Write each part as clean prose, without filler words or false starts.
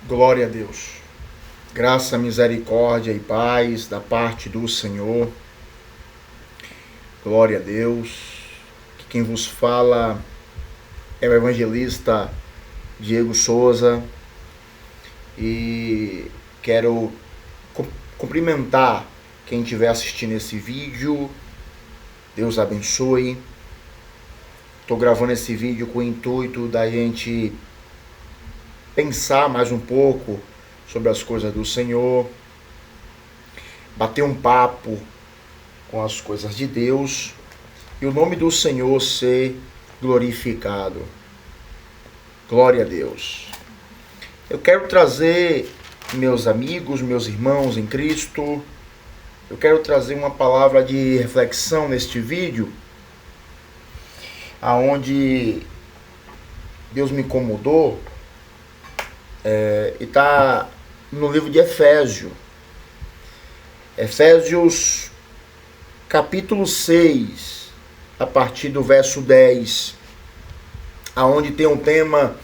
Glória a Deus. Graça, misericórdia e paz da parte do Senhor. Glória a Deus. Quem vos fala é o evangelista Diego Souza. E quero cumprimentar quem estiver assistindo esse vídeo. Deus abençoe. Estou gravando esse vídeo com o intuito da gente pensar mais um pouco sobre as coisas do Senhor, bater um papo com as coisas de Deus e o nome do Senhor ser glorificado. Glória a Deus. Eu quero trazer, meus amigos, meus irmãos em Cristo, eu quero trazer uma palavra de reflexão neste vídeo, aonde Deus me incomodou, e está no livro de Efésios, capítulo 6, a partir do verso 10, aonde tem um tema,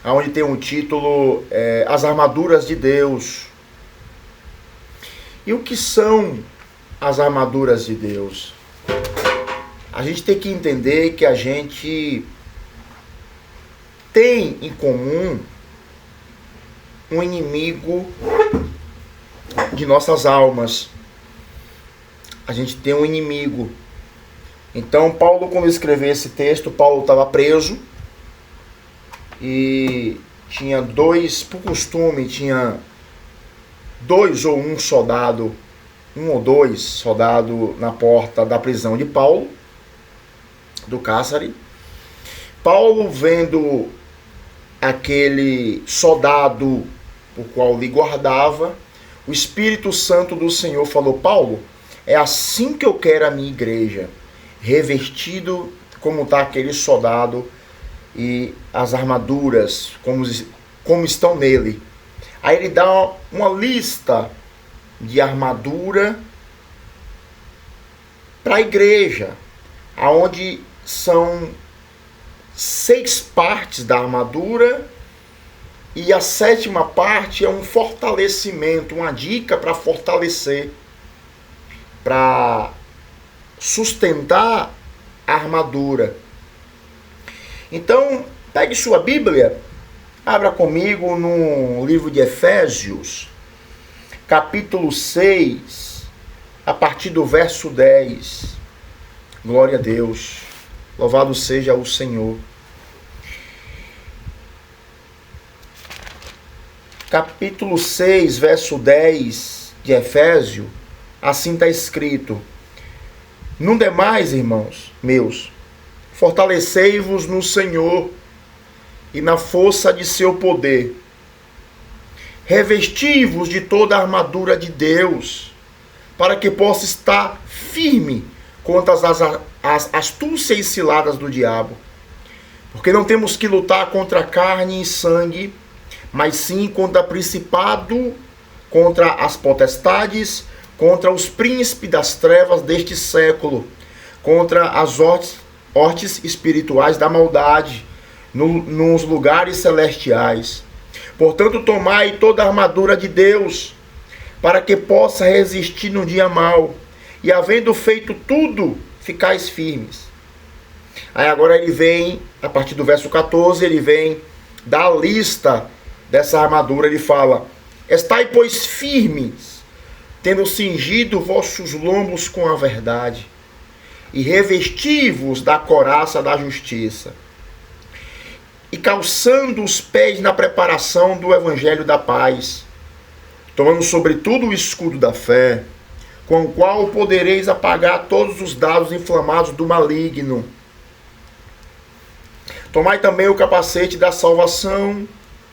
aonde tem um título, as armaduras de Deus. E o que são as armaduras de Deus? A gente tem que entender que a gente tem em comum um inimigo de nossas almas. A gente tem um inimigo. Então, Paulo, quando escreveu esse texto, Paulo estava preso e tinha por costume, tinha um ou dois soldados na porta da prisão de Paulo, do cárcere. Paulo, vendo aquele soldado por qual lhe guardava, o Espírito Santo do Senhor falou: Paulo, é assim que eu quero a minha igreja, revestido como está aquele soldado e as armaduras como estão nele. Aí ele dá uma lista de armadura para a igreja, aonde são 6 partes da armadura, e a 7ª parte é um fortalecimento, uma dica para fortalecer, para sustentar a armadura. Então, pegue sua Bíblia, abra comigo no livro de Efésios, capítulo 6, a partir do verso 10. Glória a Deus. Louvado seja o Senhor. Capítulo 6, verso 10 de Efésios, assim está escrito: No demais, irmãos meus, fortalecei-vos no Senhor e na força de seu poder. Revesti-vos de toda a armadura de Deus, para que possa estar firme contra as astúcias e ciladas do diabo. Porque não temos que lutar contra carne e sangue, mas sim contra principado, contra as potestades, contra os príncipes das trevas deste século, contra as hortes espirituais da maldade nos lugares celestiais. Portanto, tomai toda a armadura de Deus, para que possa resistir no dia mau, e havendo feito tudo, ficais firmes. Aí agora ele vem, a partir do verso 14, ele vem dar a lista dessa armadura. Ele fala: estai, pois, firmes, tendo cingido vossos lombos com a verdade, e revesti-vos da couraça da justiça, e calçando os pés na preparação do evangelho da paz, tomando sobretudo o escudo da fé, com o qual podereis apagar todos os dardos inflamados do maligno. Tomai também o capacete da salvação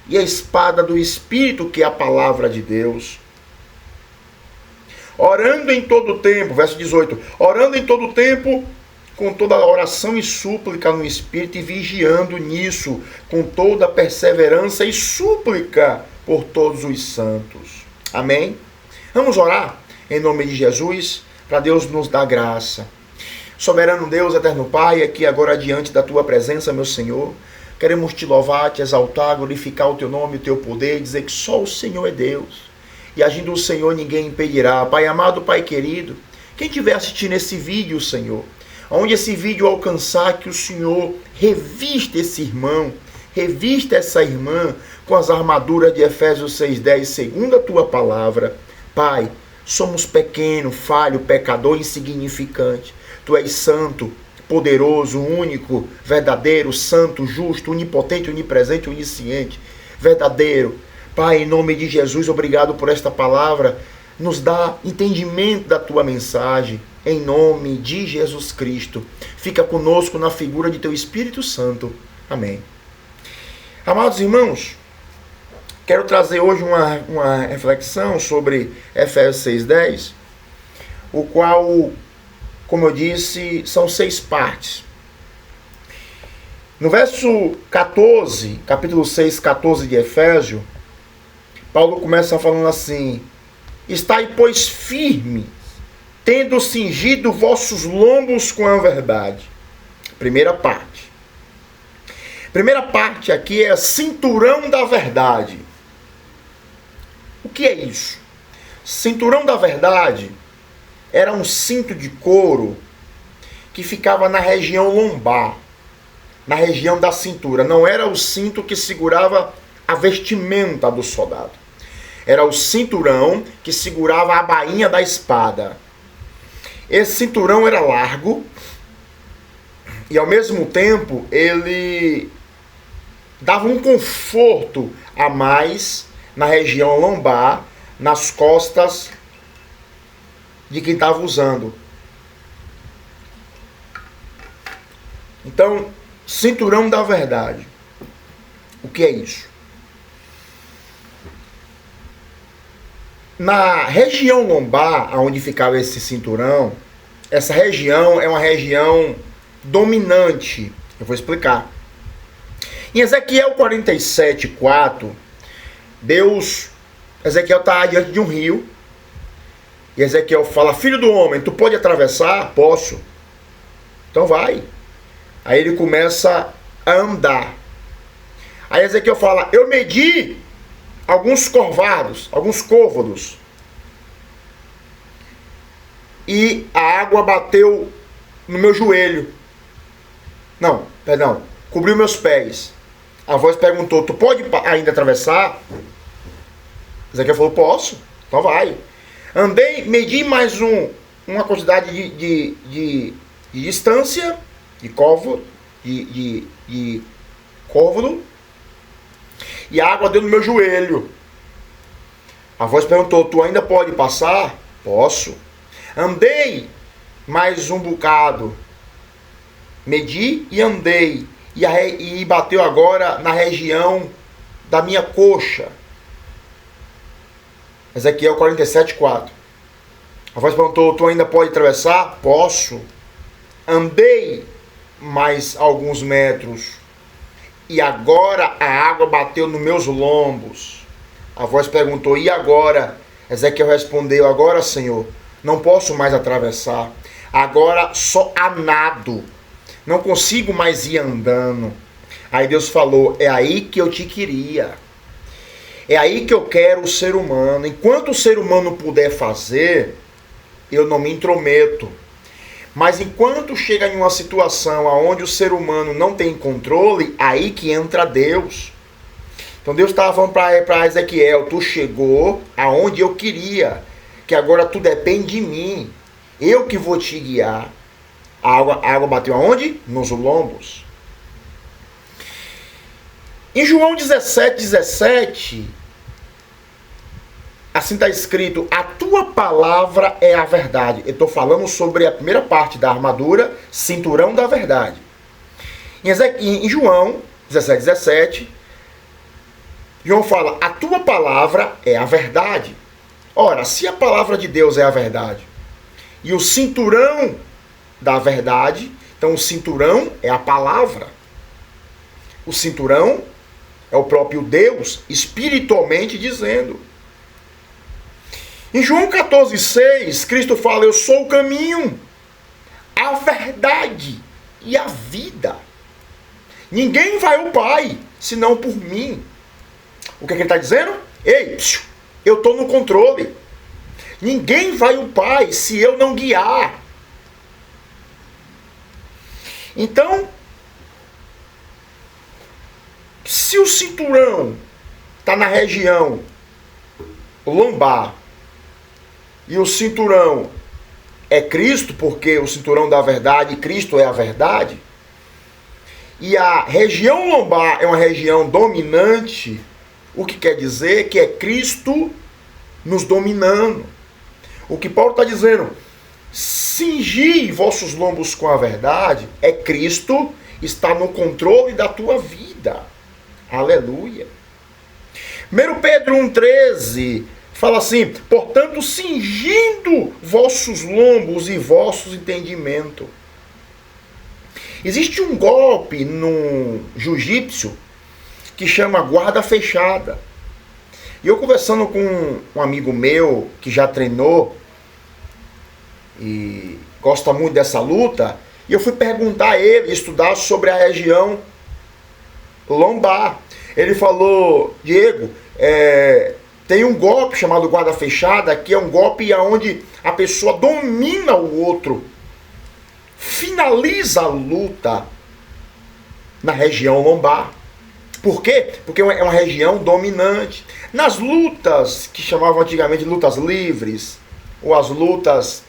e a espada do Espírito, que é a palavra de Deus. Orando em todo o tempo, verso 18, orando em todo o tempo, com toda oração e súplica no Espírito, e vigiando nisso, com toda perseverança e súplica por todos os santos. Amém? Vamos orar em nome de Jesus, para Deus nos dar graça. Soberano Deus, eterno Pai, aqui agora diante da Tua presença, meu Senhor, Queremos te louvar, te exaltar, glorificar o teu nome, o teu poder, dizer que só o Senhor é Deus. E agindo o Senhor, ninguém impedirá. Pai amado, Pai querido, quem estiver assistindo esse vídeo, Senhor, onde esse vídeo alcançar, que o Senhor revista esse irmão, revista essa irmã com as armaduras de Efésios 6:10, segundo a tua palavra. Pai, somos pequeno, falho, pecador, insignificante. Tu és santo, poderoso, único, verdadeiro, santo, justo, onipotente, onipresente, onisciente, verdadeiro. Pai, em nome de Jesus, obrigado por esta palavra. Nos dá entendimento da tua mensagem, em nome de Jesus Cristo. Fica conosco na figura de teu Espírito Santo. Amém. Amados irmãos, quero trazer hoje uma reflexão sobre Efésios 6:10, o qual, como eu disse, são 6 partes. No verso 14, capítulo 6, 14 de Efésios, Paulo começa falando assim: estai, pois, firmes, tendo cingido vossos lombos com a verdade. Primeira parte. Primeira parte aqui é cinturão da verdade. O que é isso? Cinturão da verdade era um cinto de couro que ficava na região lombar, na região da cintura. Não era o cinto que segurava a vestimenta do soldado. Era o cinturão que segurava a bainha da espada. Esse cinturão era largo e, ao mesmo tempo, ele dava um conforto a mais na região lombar, nas costas de quem estava usando. Então, cinturão da verdade. O que é isso? Na região lombar, onde ficava esse cinturão, essa região é uma região dominante. Eu vou explicar. Em Ezequiel 47:4, Ezequiel está diante de um rio, e Ezequiel fala: filho do homem, tu pode atravessar? Posso. Então vai. Aí ele começa a andar. Aí Ezequiel fala: eu medi alguns corvados, alguns côvados, e a água bateu no meu joelho. Não, perdão, cobriu meus pés. A voz perguntou: tu pode ainda atravessar? Ezequiel falou: posso. Então vai. Andei, medi mais uma quantidade de distância, de côvado, de côvado, e a água deu no meu joelho. A voz perguntou: tu ainda pode passar? Posso. Andei mais um bocado, medi e andei, e bateu agora na região da minha coxa. Ezequiel 47:4. A voz perguntou: tu ainda pode atravessar? Posso. Andei mais alguns metros, e agora a água bateu nos meus lombos. A voz perguntou: e agora? Ezequiel respondeu: agora, Senhor, não posso mais atravessar. Agora só a nado. Não consigo mais ir andando. Aí Deus falou: é aí que eu te queria. É aí que eu quero o ser humano. Enquanto o ser humano puder fazer, eu não me intrometo. Mas enquanto chega em uma situação onde o ser humano não tem controle, aí que entra Deus. Então Deus estava falando para Ezequiel: tu chegou aonde eu queria, que agora tu depende de mim. Eu que vou te guiar. A água bateu aonde? Nos lombos. Em João 17:17, assim está escrito: a tua palavra é a verdade. Eu estou falando sobre a primeira parte da armadura, cinturão da verdade. Em João 17:17, João fala: a tua palavra é a verdade. Ora, se a palavra de Deus é a verdade, e o cinturão da verdade, então o cinturão é a palavra. O cinturão é o próprio Deus, espiritualmente dizendo. Em João 14:6, Cristo fala: eu sou o caminho, a verdade e a vida. Ninguém vai ao Pai, senão por mim. O que é que ele está dizendo? Ei, eu estou no controle. Ninguém vai ao Pai se eu não guiar. Então, se o cinturão está na região lombar e o cinturão é Cristo, porque o cinturão da verdade, Cristo é a verdade, e a região lombar é uma região dominante, o que quer dizer que é Cristo nos dominando. O que Paulo está dizendo, cingi vossos lombos com a verdade, é Cristo está no controle da tua vida. Aleluia. 1 Pedro 1,13 fala assim, portanto, cingindo vossos lombos e vossos entendimentos. Existe um golpe no jiu-jitsu que chama guarda fechada. E eu conversando com um amigo meu que já treinou e gosta muito dessa luta, e eu fui perguntar a ele, estudar sobre a região lombar. Ele falou, Diego, tem um golpe chamado guarda fechada, que é um golpe onde a pessoa domina o outro, finaliza a luta na região lombar. Por quê? Porque é uma região dominante. Nas lutas que chamavam antigamente de lutas livres, ou as lutas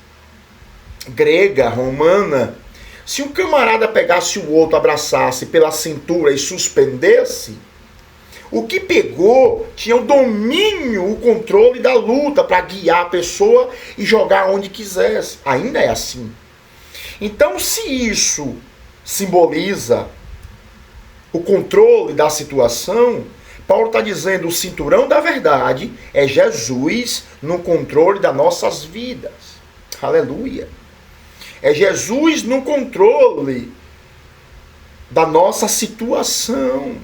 grega, romana, se um camarada pegasse o outro, abraçasse pela cintura e suspendesse, o que pegou tinha o domínio, o controle da luta para guiar a pessoa e jogar onde quisesse. Ainda é assim. Então, se isso simboliza o controle da situação, Paulo está dizendo o cinturão da verdade é Jesus no controle das nossas vidas. Aleluia. É Jesus no controle da nossa situação.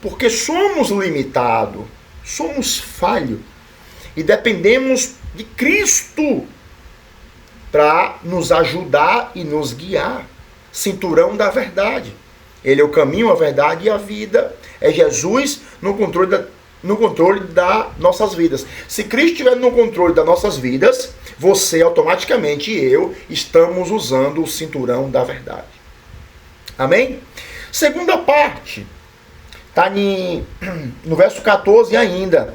Porque somos limitados, somos falhos e dependemos de Cristo para nos ajudar e nos guiar. Cinturão da verdade. Ele é o caminho, a verdade e a vida. É Jesus no controle das nossas vidas. Se Cristo estiver no controle das nossas vidas, você automaticamente e eu estamos usando o cinturão da verdade. Amém? Segunda parte. Está no verso 14 ainda.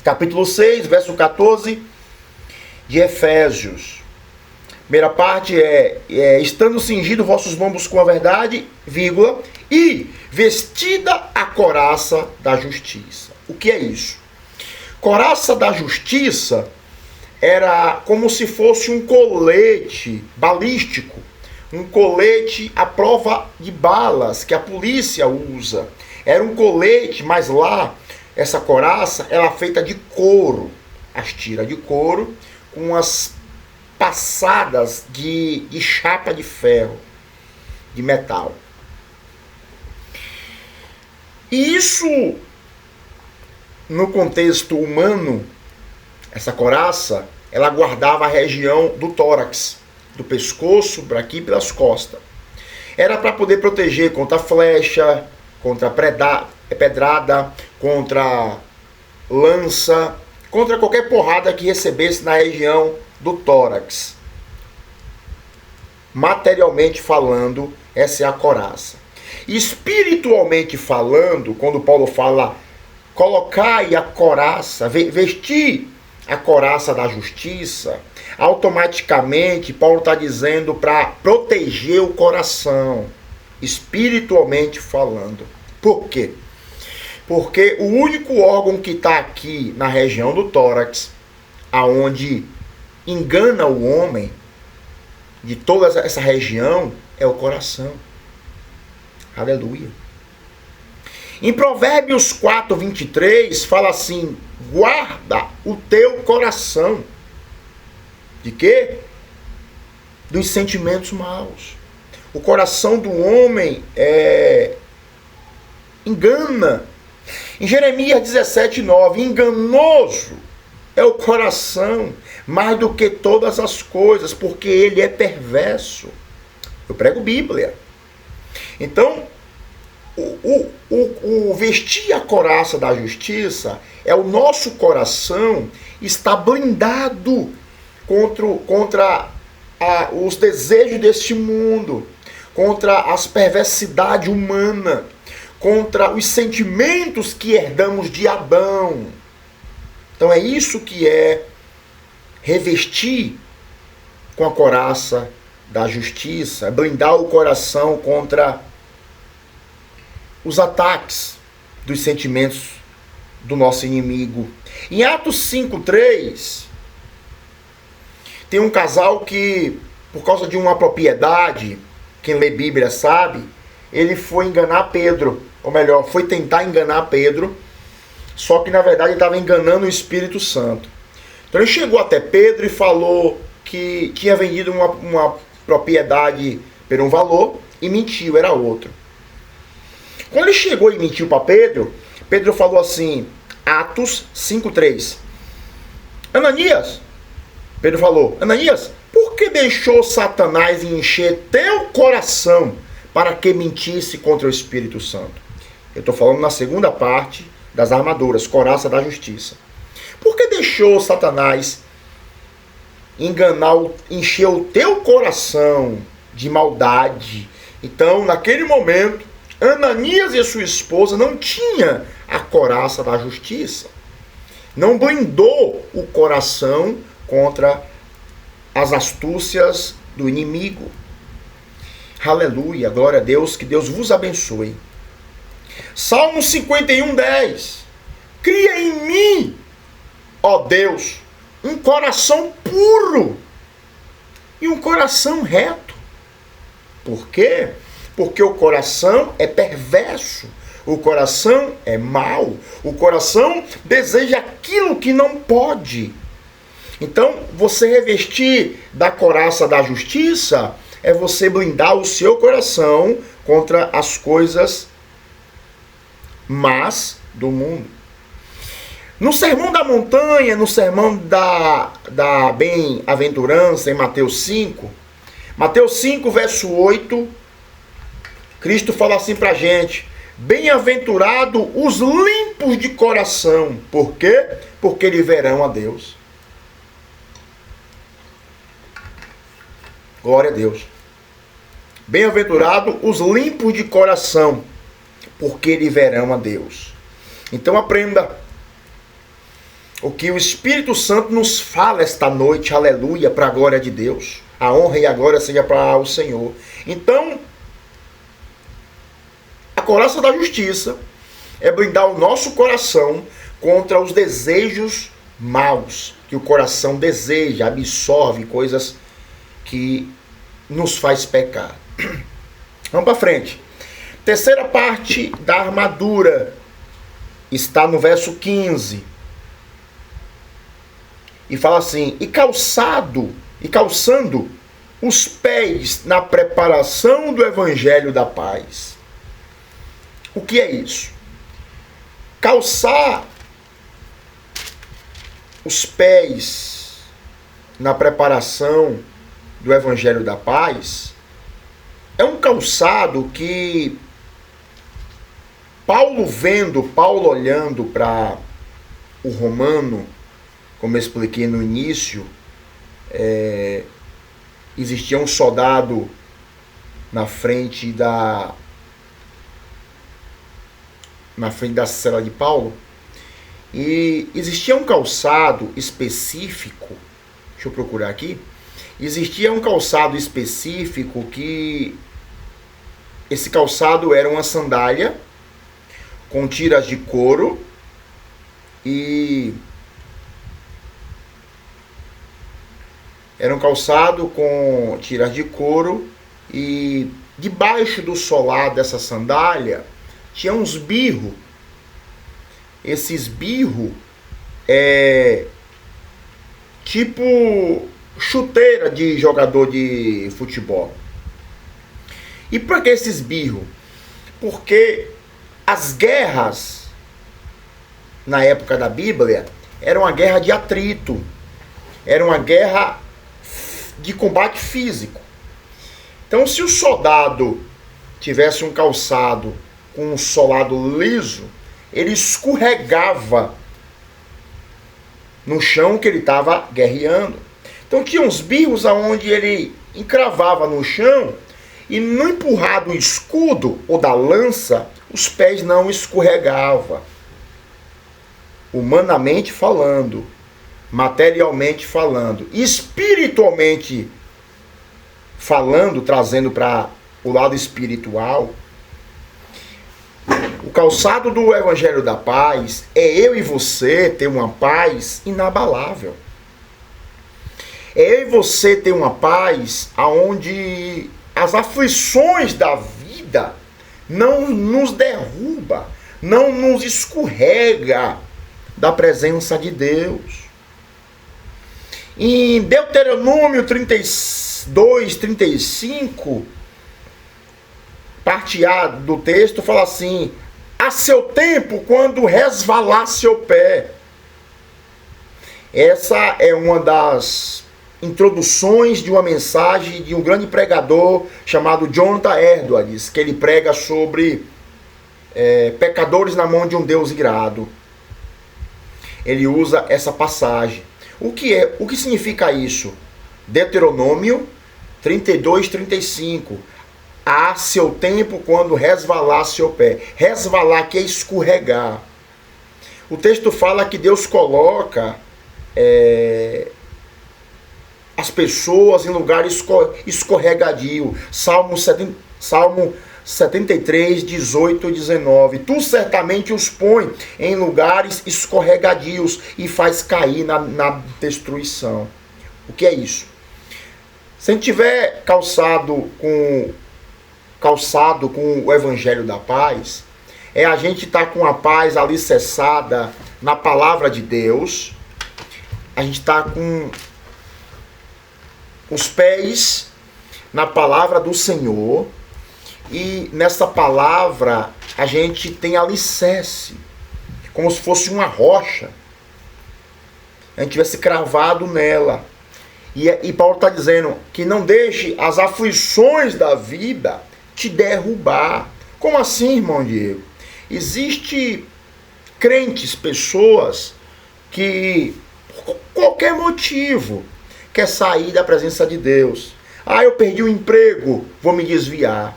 Capítulo 6, verso 14 de Efésios. Primeira parte estando cingido vossos lombos com a verdade, vírgula, e vestida a couraça da justiça. O que é isso? Couraça da justiça era como se fosse um colete balístico, um colete à prova de balas que a polícia usa. Era um colete, mas lá, essa couraça, ela é feita de couro, as tiras de couro, com as passadas de chapa de ferro, de metal. E isso, no contexto humano, essa couraça, ela guardava a região do tórax, do pescoço, por aqui pelas costas. Era para poder proteger contra flecha, contra pedrada, contra lança, contra qualquer porrada que recebesse na região do tórax. Materialmente falando, essa é a couraça. Espiritualmente falando, quando Paulo fala, colocai a couraça, vestir a couraça da justiça, automaticamente Paulo está dizendo para proteger o coração, espiritualmente falando. Por quê? Porque o único órgão que está aqui na região do tórax, aonde engana o homem de toda essa região, é o coração. Aleluia. Em Provérbios 4, 23, fala assim, guarda o teu coração. De quê? Dos sentimentos maus. O coração do homem engana. Em Jeremias 17, 9, enganoso é o coração, mais do que todas as coisas, porque ele é perverso. Eu prego Bíblia. Então, o vestir a couraça da justiça é o nosso coração está blindado contra os desejos deste mundo, contra as perversidades humanas, contra os sentimentos que herdamos de Adão. Então é isso que é revestir com a couraça da justiça, blindar o coração contra os ataques dos sentimentos do nosso inimigo. Em Atos 5:3, tem um casal que, por causa de uma propriedade, quem lê Bíblia sabe, ele foi enganar Pedro, ou melhor, foi tentar enganar Pedro, só que na verdade ele estava enganando o Espírito Santo. Então ele chegou até Pedro e falou que tinha vendido uma propriedade por um valor e mentiu, era outro. Quando ele chegou e mentiu para Pedro, Pedro falou assim, Atos 5:3, Ananias, Pedro falou, Ananias, por que deixou Satanás encher teu coração para que mentisse contra o Espírito Santo? Eu estou falando na segunda parte das armaduras, couraça da justiça. Por que deixou Satanás encher o teu coração de maldade? Então, naquele momento, Ananias e sua esposa não tinham a couraça da justiça. Não blindou o coração contra as astúcias do inimigo. Aleluia, glória a Deus, que Deus vos abençoe. Salmo 51:10. Cria em mim, ó Deus, um coração puro e um coração reto. Por quê? Porque o coração é perverso, o coração é mau, o coração deseja aquilo que não pode. Então, você revestir da couraça da justiça é você blindar o seu coração contra as coisas más do mundo. No Sermão da Montanha, no Sermão da Bem-aventurança, em Mateus 5, verso 8, Cristo fala assim pra gente, bem-aventurado os limpos de coração. Por quê? Porque eles verão a Deus. Glória a Deus. Bem-aventurado os limpos de coração, porque eles verão a Deus. Então aprenda o que o Espírito Santo nos fala esta noite, aleluia, para a glória de Deus. A honra e a glória seja para o Senhor. Então, a couraça da justiça é blindar o nosso coração contra os desejos maus, que o coração deseja, absorve coisas que nos faz pecar. Vamos para frente. Terceira parte da armadura está no verso 15. E fala assim, e calçando os pés na preparação do evangelho da paz. O que é isso? Calçar os pés na preparação do evangelho da paz é um calçado que Paulo olhando para o romano, como eu expliquei no início, existia um soldado na frente da cela de Paulo, e existia um calçado específico, deixa eu procurar aqui, existia um calçado específico que esse calçado era uma sandália com tiras de couro e era um calçado com tiras de couro e debaixo do solar dessa sandália tinha uns birros. Esses birros tipo chuteira de jogador de futebol. E por que esses birros? Porque as guerras na época da Bíblia era uma guerra de atrito, era uma guerra de combate físico. Então, se o soldado tivesse um calçado com um solado liso, ele escorregava no chão que ele estava guerreando. Então tinha uns birros onde ele encravava no chão e no empurrar do escudo ou da lança, os pés não escorregavam. Humanamente falando, materialmente falando, espiritualmente falando, trazendo para o lado espiritual, o calçado do Evangelho da Paz é eu e você ter uma paz inabalável. É eu e você ter uma paz onde as aflições da vida não nos derruba, não nos escorrega da presença de Deus. Em Deuteronômio 32, 35, parte A do texto fala assim: a seu tempo, quando resvalar seu pé. Essa é uma das introduções de uma mensagem de um grande pregador chamado Jonathan Edwards, que ele prega sobre pecadores na mão de um Deus irado. Ele usa essa passagem. O que significa isso? Deuteronômio 32, 35. A seu tempo, quando resvalar seu pé. Resvalar que é escorregar. O texto fala que Deus coloca as pessoas em lugar escorregadio. Salmo 73, 18 e 19. Tu certamente os põe em lugares escorregadios e faz cair na destruição. O que é isso? Se a gente tiver calçado com o Evangelho da Paz, a gente estar com a paz alicerçada na palavra de Deus, a gente está com os pés na palavra do Senhor, e nessa palavra a gente tem alicerce, como se fosse uma rocha, a gente tivesse cravado nela. E Paulo está dizendo que não deixe as aflições da vida te derrubar. Como assim, irmão Diego? Existe crentes, pessoas que por qualquer motivo quer sair da presença de Deus. Eu perdi o emprego, vou me desviar.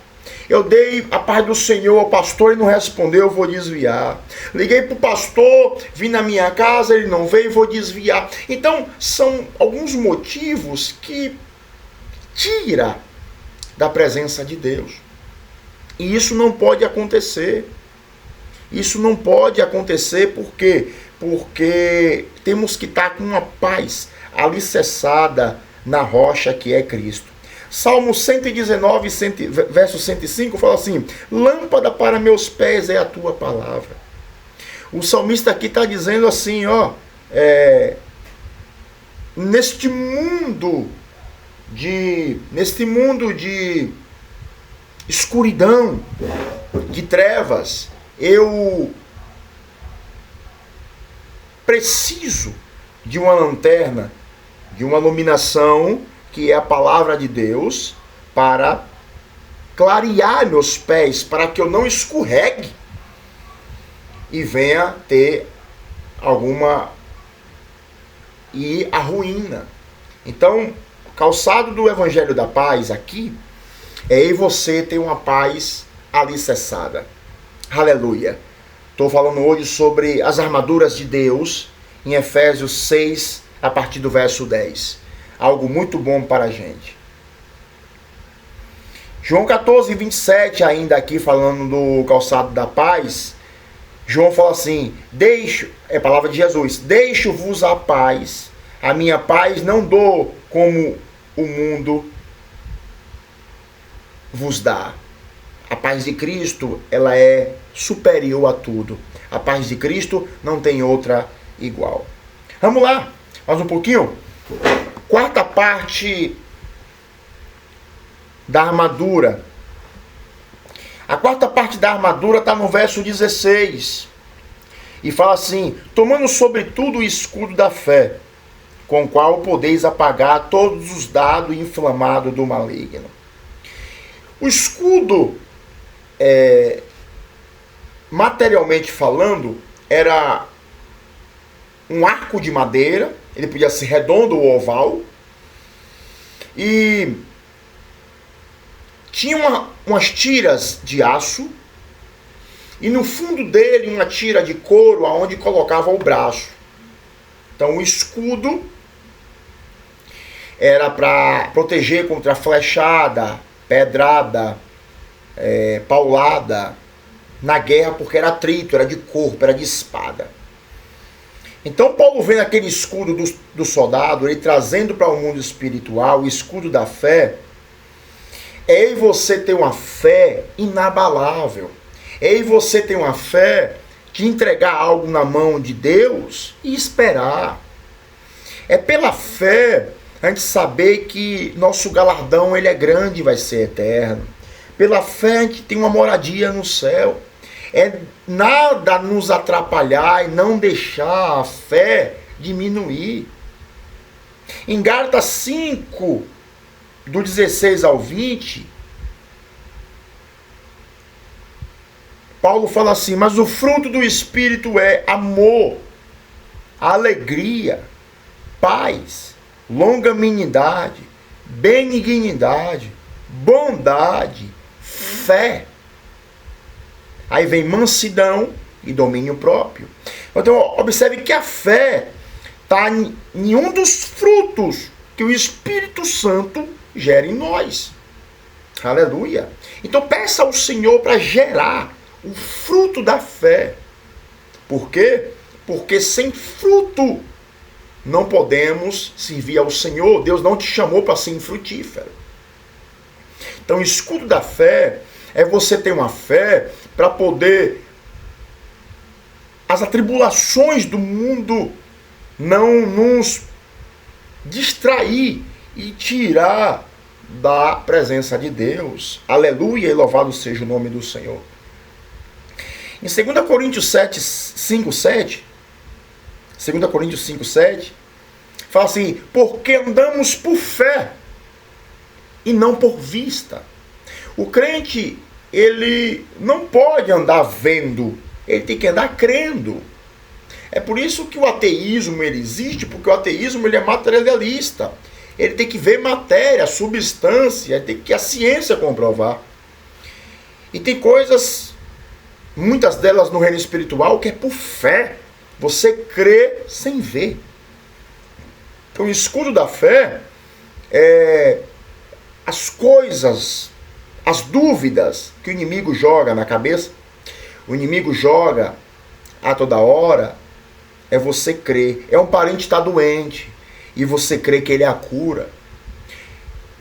Eu dei a paz do Senhor ao pastor e não respondeu, eu vou desviar. Liguei para o pastor, vim na minha casa, ele não veio, vou desviar. Então, são alguns motivos que tira da presença de Deus. E isso não pode acontecer. Isso não pode acontecer porque temos que estar com uma paz alicerçada na rocha que é Cristo. Salmo 119, verso 105, fala assim: lâmpada para meus pés é a tua palavra. O salmista aqui está dizendo assim, neste mundo de escuridão, de trevas, eu preciso de uma lanterna, de uma iluminação, que é a palavra de Deus, para clarear meus pés, para que eu não escorregue e venha ter a ruína. Então, calçado do Evangelho da Paz aqui, é eu e você ter uma paz alicerçada. Aleluia. Estou falando hoje sobre as armaduras de Deus, em Efésios 6, a partir do verso 10. Algo muito bom para a gente. João 14, 27, ainda aqui falando do calçado da paz, João fala assim: é a palavra de Jesus, deixo-vos a paz, a minha paz não dou como o mundo vos dá. A paz de Cristo, ela é superior a tudo. A paz de Cristo não tem outra igual. Vamos lá, mais um pouquinho. Quarta parte da armadura. A quarta parte da armadura está no verso 16. E fala assim: tomando sobretudo o escudo da fé, com o qual podeis apagar todos os dardos inflamados do maligno. O escudo materialmente falando, era um arco de madeira, ele podia ser redondo ou oval, e tinha umas tiras de aço, e no fundo dele uma tira de couro aonde colocava o braço. Então o escudo era para proteger contra flechada, pedrada, paulada na guerra, porque era atrito, era de corpo, era de espada. Então Paulo vê naquele escudo do soldado, ele trazendo para o mundo espiritual o escudo da fé. É eu e você ter uma fé inabalável. É eu e você ter uma fé de entregar algo na mão de Deus e esperar. É pela fé a gente saber que nosso galardão ele é grande e vai ser eterno. Pela fé a gente tem uma moradia no céu. É nada nos atrapalhar e não deixar a fé diminuir. Em Gálatas 5, do 16 ao 20, Paulo fala assim: mas o fruto do Espírito é amor, alegria, paz, longanimidade, benignidade, bondade, fé. Aí vem mansidão e domínio próprio. Então observe que a fé está em um dos frutos que o Espírito Santo gera em nós. Aleluia. Então peça ao Senhor para gerar o fruto da fé. Por quê? Porque sem fruto não podemos servir ao Senhor. Deus não te chamou para ser infrutífero. Então o escudo da fé é você ter uma fé para poder as atribulações do mundo não nos distrair e tirar da presença de Deus. Aleluia e louvado seja o nome do Senhor. Em 2 Coríntios 5, 7, fala assim: porque andamos por fé e não por vista. O crente, ele não pode andar vendo, ele tem que andar crendo. É por isso que o ateísmo ele existe, porque o ateísmo ele é materialista. Ele tem que ver matéria, substância, tem que a ciência comprovar. E tem coisas, muitas delas no reino espiritual, que é por fé. Você crê sem ver. Então o escudo da fé é as coisas, as dúvidas que o inimigo joga na cabeça. O inimigo joga a toda hora. É você crer. É um parente estar doente e você crê que ele é a cura.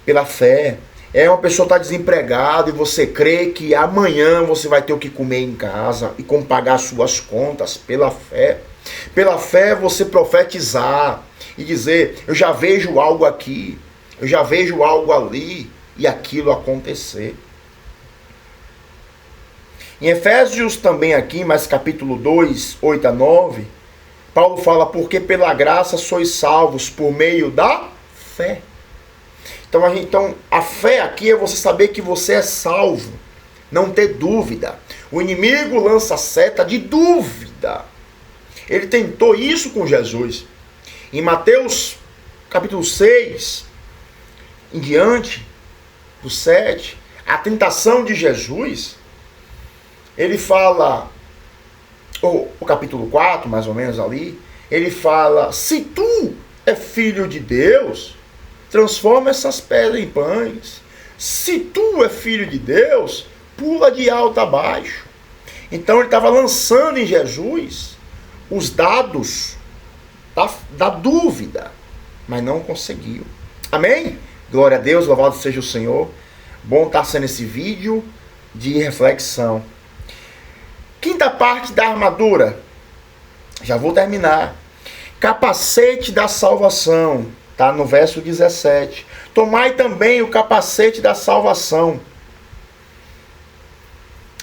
Pela fé. É uma pessoa estar desempregada e você crê que amanhã você vai ter o que comer em casa e como pagar as suas contas. Pela fé. Pela fé você profetizar e dizer: eu já vejo algo aqui, eu já vejo algo ali, e aquilo acontecer. Em Efésios também aqui, mas capítulo 2, 8 a 9, Paulo fala: porque pela graça sois salvos por meio da fé. Então a fé aqui é você saber que você é salvo, não ter dúvida. O inimigo lança seta de dúvida. Ele tentou isso com Jesus. Em Mateus capítulo 6, em diante, do 7, a tentação de Jesus, ele fala, o capítulo 4, mais ou menos ali, ele fala: se tu é filho de Deus, transforma essas pedras em pães. Se tu é filho de Deus, pula de alto a baixo. Então ele estava lançando em Jesus os dados da dúvida, mas não conseguiu. Amém? Glória a Deus, louvado seja o Senhor. Bom estar sendo esse vídeo de reflexão. Quinta parte da armadura. Já vou terminar. Capacete da salvação. Está no verso 17. Tomai também o capacete da salvação.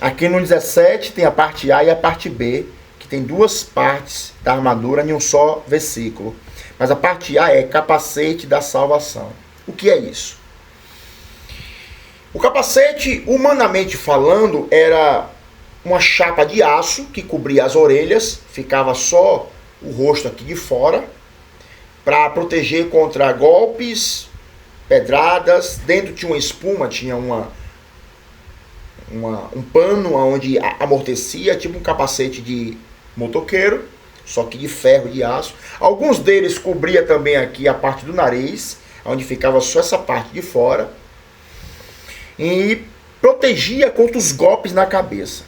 Aqui no 17 tem a parte A e a parte B, que tem duas partes da armadura em um só versículo. Mas a parte A é capacete da salvação. O que é isso? O capacete, humanamente falando, era uma chapa de aço que cobria as orelhas, ficava só o rosto aqui de fora, para proteger contra golpes, pedradas. Dentro tinha uma espuma, tinha um pano onde amortecia, tipo um capacete de motoqueiro, só que de ferro, de aço. Alguns deles cobria também aqui a parte do nariz, onde ficava só essa parte de fora, e protegia contra os golpes na cabeça.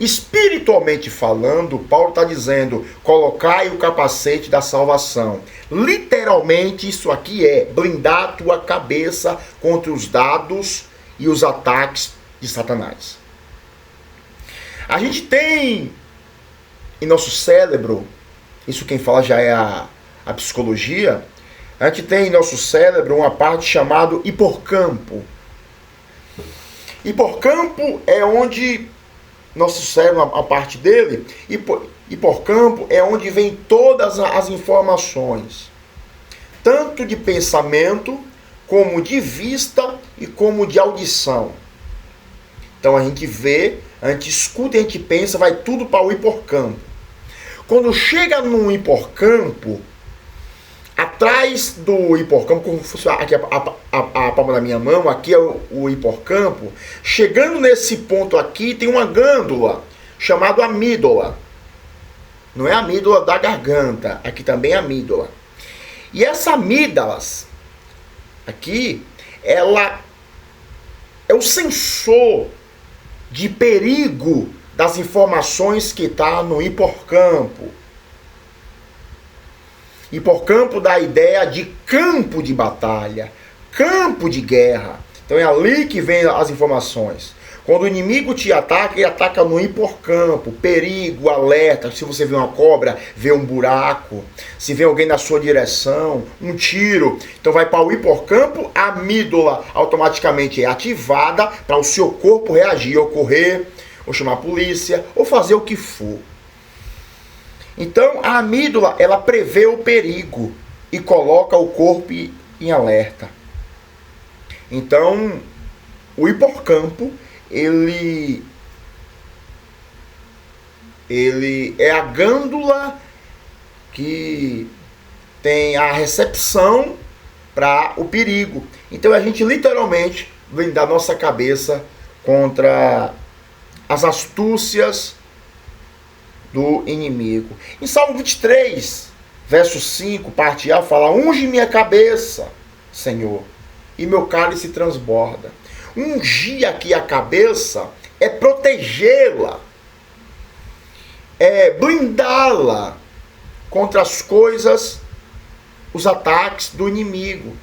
Espiritualmente falando, Paulo está dizendo: colocai o capacete da salvação. Literalmente, isso aqui é blindar a tua cabeça contra os dados e os ataques de Satanás. A gente tem em nosso cérebro, isso quem fala já é a psicologia, a gente tem em nosso cérebro uma parte chamada hipocampo. Hipocampo é onde nosso cérebro, a parte dele, hipocampo é onde vem todas as informações, tanto de pensamento, como de vista e como de audição. Então a gente vê, a gente escuta e a gente pensa, vai tudo para o hipocampo. Quando chega no hipocampo, atrás do hipocampo, como fosse aqui a palma da minha mão, aqui é o hipocampo. Chegando nesse ponto aqui, tem uma glândula chamada amígdala. Não é a amígdala da garganta, aqui também é amígdala. E essa amígdala aqui, ela é o sensor de perigo das informações que está no hipocampo. Hipocampo dá a ideia de campo de batalha, campo de guerra. Então é ali que vem as informações. Quando o inimigo te ataca, ele ataca no hipocampo, perigo, alerta. Se você vê uma cobra, vê um buraco. Se vê alguém na sua direção, um tiro. Então vai para o hipocampo, a amígdala automaticamente é ativada para o seu corpo reagir, ou correr, ou chamar a polícia, ou fazer o que for. Então a amígdala, ela prevê o perigo e coloca o corpo em alerta. Então o hipocampo, ele é a glândula que tem a recepção para o perigo. Então a gente literalmente blindar nossa cabeça contra as astúcias do inimigo. Em Salmo 23, verso 5, parte A, fala: unge minha cabeça, Senhor, e meu cálice transborda. Ungir aqui a cabeça é protegê-la, é blindá-la contra as coisas, os ataques do inimigo.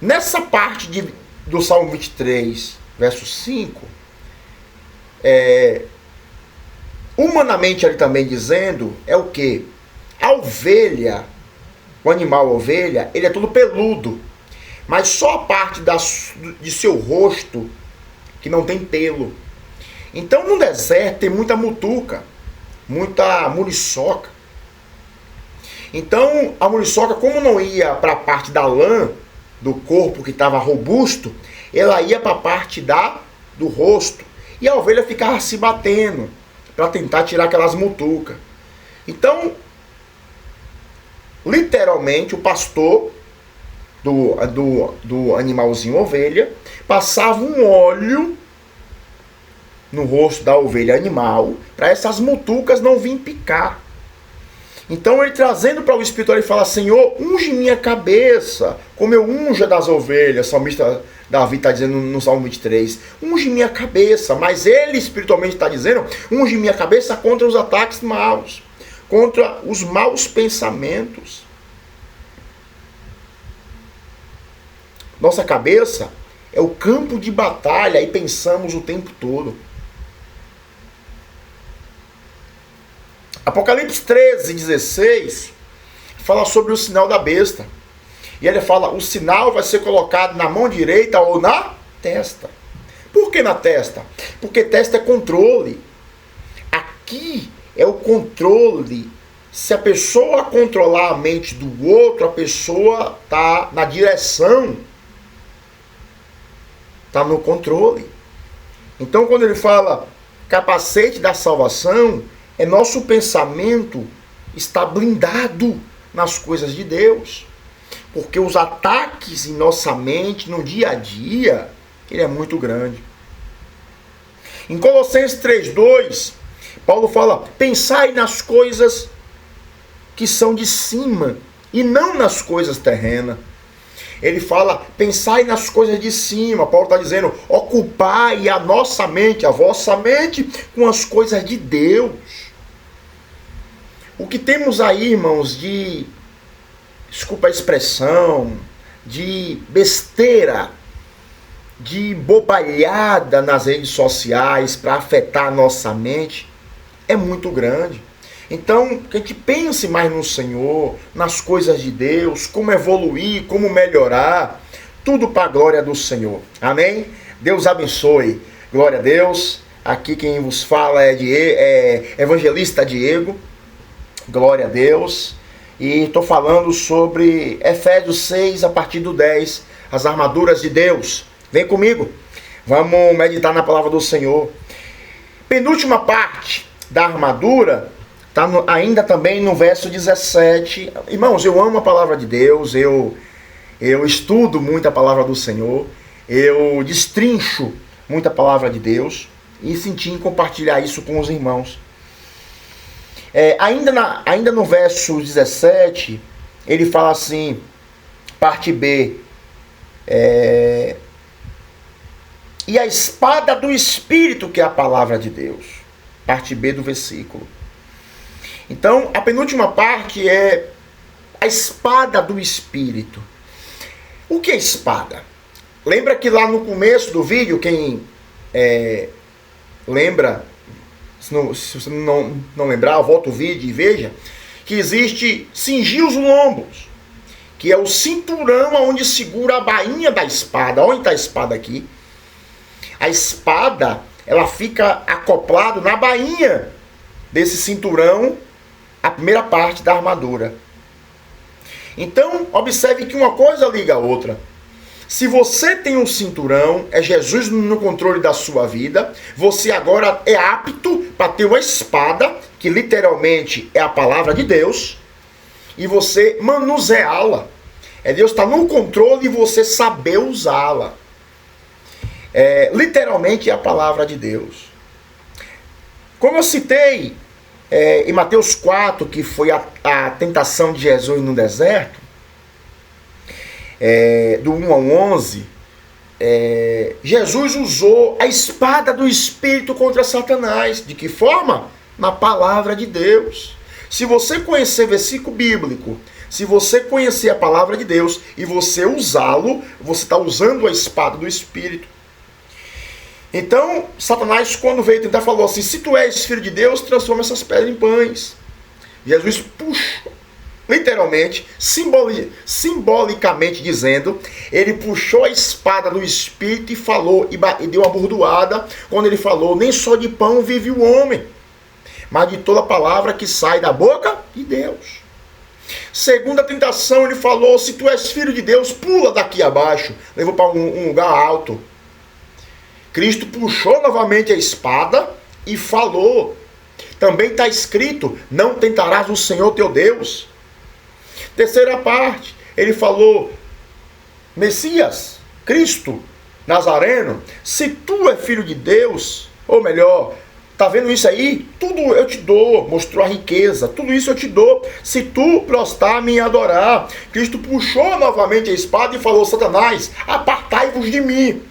Nessa parte do Salmo 23, verso 5, humanamente ele também dizendo, é o que? A ovelha, o animal ovelha, ele é todo peludo, mas só a parte de seu rosto que não tem pelo. Então no deserto tem muita mutuca, muita muriçoca. Então a muriçoca, como não ia para a parte da lã do corpo que estava robusto, ela ia para a parte do rosto. E a ovelha ficava se batendo para tentar tirar aquelas mutucas. Então, literalmente, o pastor do animalzinho ovelha passava um óleo no rosto da ovelha animal para essas mutucas não virem picar. Então ele trazendo para o espiritual, ele fala: Senhor, unge minha cabeça, como eu unjo das ovelhas. O salmista Davi está dizendo no Salmo 23, unge minha cabeça. Mas ele espiritualmente está dizendo: unge minha cabeça contra os ataques maus, contra os maus pensamentos. Nossa cabeça é o campo de batalha e pensamos o tempo todo. Apocalipse 13:16 fala sobre o sinal da besta. E ele fala: o sinal vai ser colocado na mão direita ou na testa. Por que na testa? Porque testa é controle. Aqui é o controle. Se a pessoa controlar a mente do outro, a pessoa está na direção, está no controle. Então quando ele fala capacete da salvação é nosso pensamento estar blindado nas coisas de Deus. Porque os ataques em nossa mente, no dia a dia, ele é muito grande. Em Colossenses 3:2, Paulo fala: pensai nas coisas que são de cima e não nas coisas terrenas. Ele fala: pensai nas coisas de cima. Paulo está dizendo: ocupai a nossa mente, a vossa mente, com as coisas de Deus. O que temos aí, irmãos, desculpa a expressão, de besteira, de bobalhada nas redes sociais para afetar a nossa mente, é muito grande. Então, que a gente pense mais no Senhor, nas coisas de Deus, como evoluir, como melhorar, tudo para a glória do Senhor. Amém? Deus abençoe. Glória a Deus. Aqui quem vos fala é Evangelista Diego. Glória a Deus. E estou falando sobre Efésios 6, a partir do 10, as armaduras de Deus. Vem comigo. Vamos meditar na palavra do Senhor. Penúltima parte da armadura está ainda também no verso 17. Irmãos, eu amo a palavra de Deus, eu estudo muito a palavra do Senhor, eu destrincho muito a palavra de Deus e senti em compartilhar isso com os irmãos. Ainda no verso 17, ele fala assim, parte B, e a espada do Espírito, que é a palavra de Deus. Parte B do versículo. Então, a penúltima parte é a espada do Espírito. O que é espada? Lembra que lá no começo do vídeo, quem lembra, se você não lembrar, volta o vídeo e veja, que existe cingir os lombos, que é o cinturão onde segura a bainha da espada. Onde está a espada aqui? A espada, ela fica acoplada na bainha desse cinturão, a primeira parte da armadura. Então, observe que uma coisa liga a outra. Se você tem um cinturão, é Jesus no controle da sua vida, você agora é apto para ter uma espada, que literalmente é a palavra de Deus, e você manuseá-la. Deus está no controle e você saber usá-la. Literalmente é a palavra de Deus. Como eu citei em Mateus 4, que foi a tentação de Jesus no deserto, do 1 ao 11, Jesus usou a espada do Espírito contra Satanás. De que forma? Na palavra de Deus. Se você conhecer versículo bíblico, se você conhecer a palavra de Deus e você usá-lo, você está usando a espada do Espírito. Então, Satanás, quando veio tentar, falou assim: se tu és filho de Deus, transforma essas pedras em pães. Jesus puxou, literalmente, simbolicamente dizendo, ele puxou a espada do Espírito e falou, e deu uma bordoada, quando ele falou: nem só de pão vive o homem, mas de toda palavra que sai da boca de Deus. Segunda tentação, ele falou: se tu és filho de Deus, pula daqui abaixo. Levou para um lugar alto. Cristo puxou novamente a espada e falou. Também está escrito: não tentarás o Senhor teu Deus. Terceira parte, ele falou: Messias, Cristo, Nazareno, se tu é filho de Deus, ou melhor, tá vendo isso aí? Tudo eu te dou. Mostrou a riqueza. Tudo isso eu te dou, se tu prostrar-me e adorar. Cristo puxou novamente a espada e falou: Satanás, apartai-vos de mim,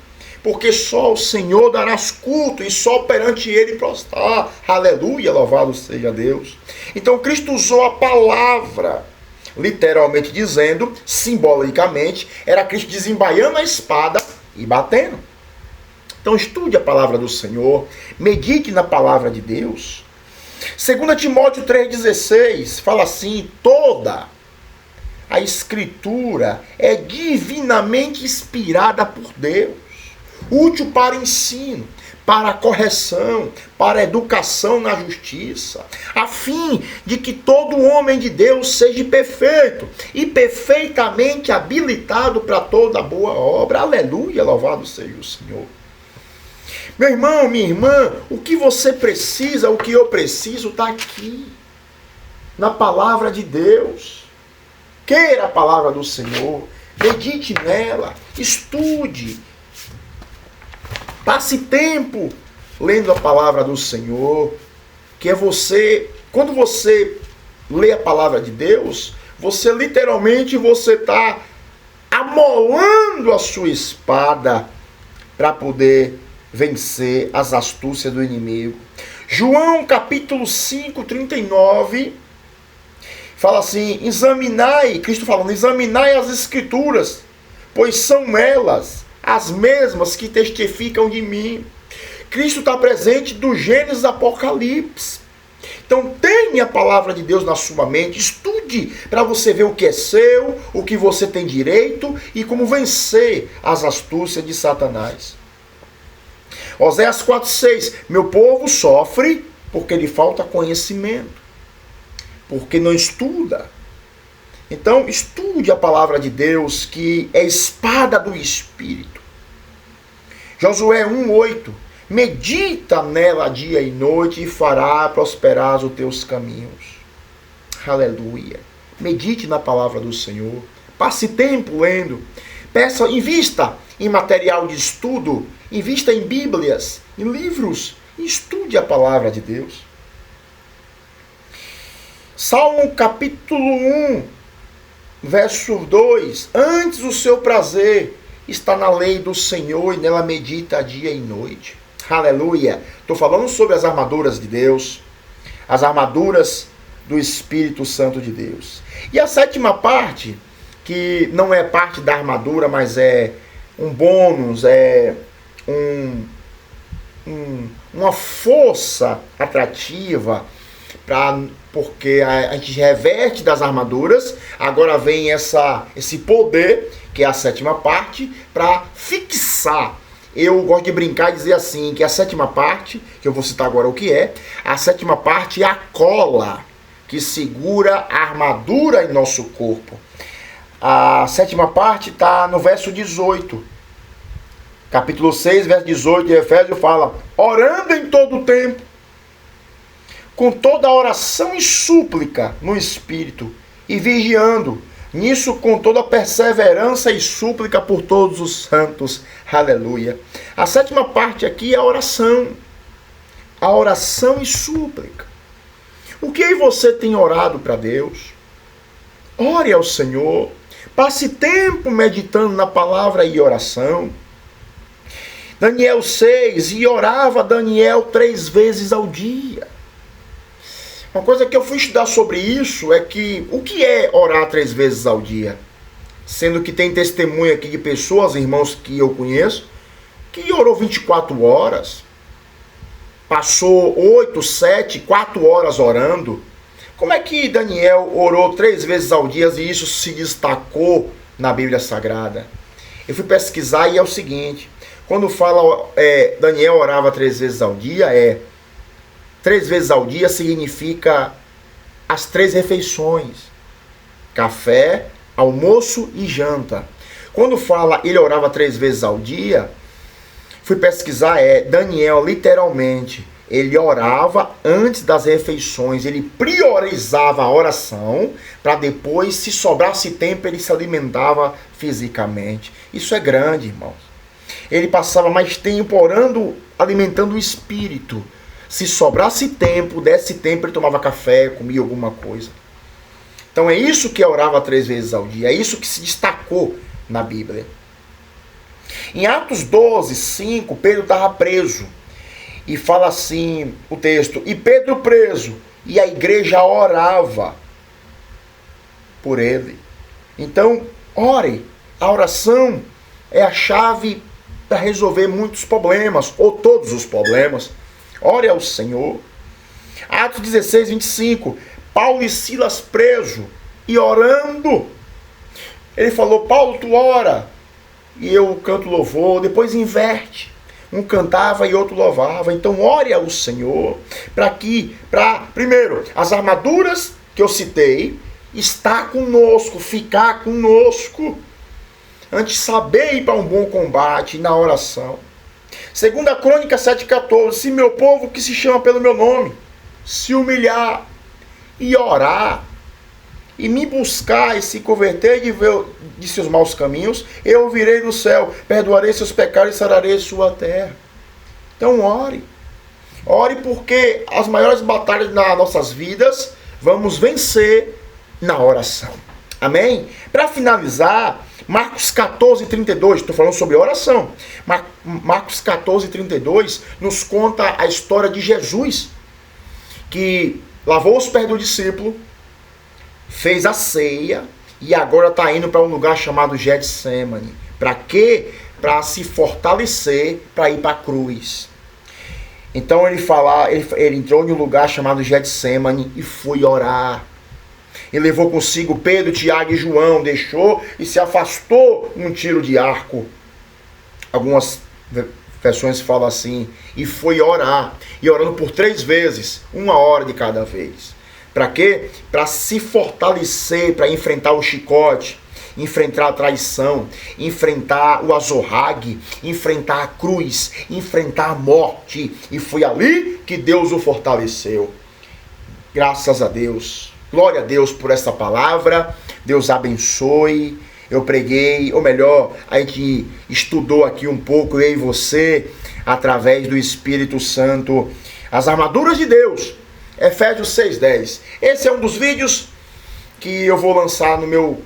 porque só o Senhor darás culto e só perante ele prostrar. Aleluia, louvado seja Deus. Então Cristo usou a palavra, literalmente dizendo, simbolicamente, era Cristo desembaiando a espada e batendo. Então estude a palavra do Senhor, medite na palavra de Deus. 2 Timóteo 3,16 fala assim: toda a Escritura é divinamente inspirada por Deus, útil para ensino, para correção, para educação na justiça, a fim de que todo homem de Deus seja perfeito e perfeitamente habilitado para toda boa obra. Aleluia, louvado seja o Senhor. Meu irmão, minha irmã, o que você precisa, o que eu preciso, está aqui. Na palavra de Deus. Queira a palavra do Senhor. Medite nela. Estude. Passe tempo lendo a palavra do Senhor. Que é você, quando você lê a palavra de Deus, você literalmente está amolando a sua espada para poder vencer as astúcias do inimigo. João capítulo 5, 39, fala assim, examinai, Cristo falando, examinai as escrituras, pois são elas as mesmas que testificam de mim. Cristo está presente do Gênesis ao Apocalipse. Então tenha a palavra de Deus na sua mente, estude para você ver o que é seu, o que você tem direito e como vencer as astúcias de Satanás. Oséias 4,6, meu povo sofre porque lhe falta conhecimento, porque não estuda. Então estude a palavra de Deus, que é espada do Espírito. Josué 1,8, medita nela dia e noite e fará prosperar os teus caminhos. Aleluia. Medite na palavra do Senhor. Passe tempo lendo. Peça, invista em material de estudo. Invista em Bíblias, em livros. Estude a palavra de Deus. Salmo capítulo 1, verso 2. Antes o seu prazer está na lei do Senhor e nela medita dia e noite. Aleluia. Estou falando sobre as armaduras de Deus, as armaduras do Espírito Santo de Deus. E a sétima parte, que não é parte da armadura, mas é um bônus, é uma força atrativa, porque a gente reverte das armaduras, agora vem esse poder, que é a sétima parte, para fixar. Eu gosto de brincar e dizer assim, que a sétima parte, que eu vou citar agora o que é, a sétima parte é a cola que segura a armadura em nosso corpo. A sétima parte está no verso 18. Capítulo 6, verso 18 de Efésios fala, orando em todo o tempo, com toda oração e súplica no Espírito, e vigiando, nisso com toda perseverança e súplica por todos os santos. Aleluia. A sétima parte aqui é a oração. A oração e súplica. O que você tem orado para Deus? Ore ao Senhor. Passe tempo meditando na palavra e oração. Daniel 6, e orava Daniel 3 vezes ao dia. Uma coisa que eu fui estudar sobre isso é que o que é orar 3 vezes ao dia? Sendo que tem testemunho aqui de pessoas, irmãos que eu conheço, que orou 24 horas, passou 8, 7, 4 horas orando. Como é que Daniel orou 3 vezes ao dia e isso se destacou na Bíblia Sagrada? Eu fui pesquisar e é o seguinte, quando fala Daniel orava 3 vezes ao dia, 3 vezes ao dia significa as 3 refeições. Café, almoço e janta. Quando fala ele orava 3 vezes ao dia, fui pesquisar, Daniel literalmente, ele orava antes das refeições, ele priorizava a oração, para depois, se sobrasse tempo, ele se alimentava fisicamente. Isso é grande, irmãos. Ele passava mais tempo orando, alimentando o espírito. Se sobrasse tempo, desse tempo, ele tomava café, comia alguma coisa. Então é isso que orava 3 vezes ao dia. É isso que se destacou na Bíblia. Em Atos 12, 5, Pedro estava preso. E fala assim o texto, e Pedro preso, e a igreja orava por ele. Então, ore. A oração é a chave para resolver muitos problemas, ou todos os problemas. Ore ao Senhor. Atos 16, 25. Paulo e Silas preso e orando. Ele falou, Paulo, tu ora. E eu canto louvor. Depois inverte. Um cantava e outro louvava. Então ore ao Senhor. Primeiro, as armaduras que eu citei, está conosco, ficar conosco. Antes de saber ir para um bom combate na oração. Segunda Crônica 7,14. Se meu povo que se chama pelo meu nome se humilhar e orar e me buscar e se converter de seus maus caminhos, eu virei do céu, perdoarei seus pecados e sararei sua terra. Então ore. Ore, porque as maiores batalhas nas nossas vidas vamos vencer na oração. Amém? Para finalizar, Marcos 14:32, estou falando sobre oração. Marcos 14:32 nos conta a história de Jesus, que lavou os pés do discípulo, fez a ceia e agora está indo para um lugar chamado Getsemane. Para quê? Para se fortalecer, para ir para a cruz. Então ele entrou em um lugar chamado Getsemane e foi orar. Ele levou consigo Pedro, Tiago e João, deixou e se afastou num tiro de arco. Algumas versões falam assim, e foi orar. E orando por 3 vezes, 1 hora de cada vez. Para quê? Para se fortalecer, para enfrentar o chicote, enfrentar a traição, enfrentar o azorrague, enfrentar a cruz, enfrentar a morte. E foi ali que Deus o fortaleceu. Graças a Deus. Glória a Deus por essa palavra. Deus abençoe. Eu preguei, ou melhor, a gente estudou aqui um pouco, eu e você, através do Espírito Santo, as armaduras de Deus. Efésios 6:10. Esse é um dos vídeos que eu vou lançar no meu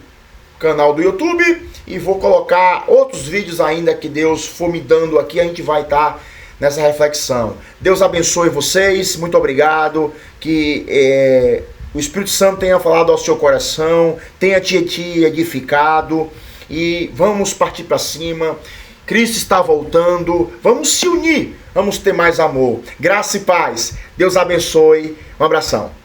canal do YouTube e vou colocar outros vídeos ainda que Deus for me dando aqui, a gente vai estar nessa reflexão. Deus abençoe vocês, muito obrigado, que o Espírito Santo tenha falado ao seu coração, tenha te edificado e vamos partir para cima. Cristo está voltando, vamos se unir, vamos ter mais amor. Graça e paz. Deus abençoe. Um abração.